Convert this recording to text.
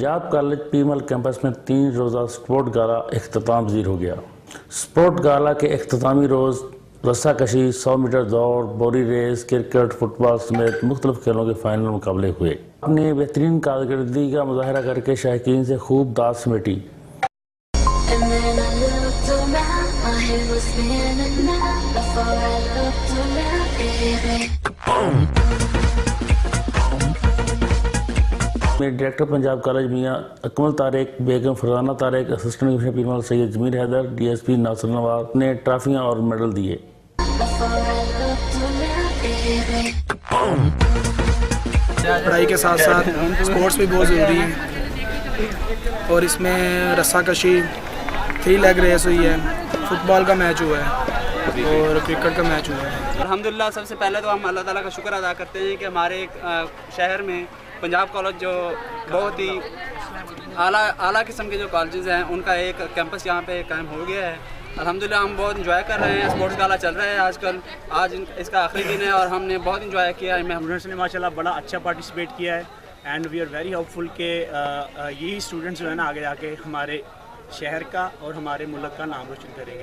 Punjab college पीमल campus में 3 रोज़ा sport गाला इख्तिताम पजीर हो गया। स्पोर्ट गाला के इख्तितामी रोज़ रस्साकशी, 100 मीटर दौड़, बोरी रेस, क्रिकेट, फुटबॉल समेत मुख्तलिफ खेलों के फाइनल मुकाबले हुए। अपनी बेहतरीन कारकर्दगी का मुजाहरा करके शायकीन से खूब दाद समेटी। मेरे डायरेक्टर पंजाब कॉलेज मियाँ अकमल तारिक, बेगम फरजाना तारिक, असिस्टेंट कमिश्नर पीरमल सैयद जमीर हैदर, डीएसपी नासिर नवाज ने ट्रॉफियाँ और मेडल दिए। पढ़ाई के साथ साथ स्पोर्ट्स भी बहुत ज़रूरी है और इसमें रस्साकशी, 3 लेग रेस हुई है, फुटबॉल का मैच हुआ है और क्रिकेट का मैच हुआ है। अल्हम्दुलिल्लाह सबसे पहले तो हम अल्लाह ताला का शुक्र अदा करते हैं कि हमारे शहर में पंजाब कॉलेज जो बहुत ही आला किस्म के जो कॉलेजेस हैं उनका एक कैंपस यहाँ पे कायम हो गया है। अल्हम्दुलिल्लाह हम बहुत इंजॉय कर रहे हैं। स्पोर्ट्स गाला चल रहा है आजकल, आज इसका आखिरी दिन है और हमने बहुत इंजॉय किया है। स्टूडेंट्स ने माशाल्लाह बड़ा अच्छा पार्टिसिपेट किया है and we are very hopeful कि यही स्टूडेंट्स जो है ना आगे जाके हमारे शहर का और हमारे मुल्क का नाम रोशन करेंगे।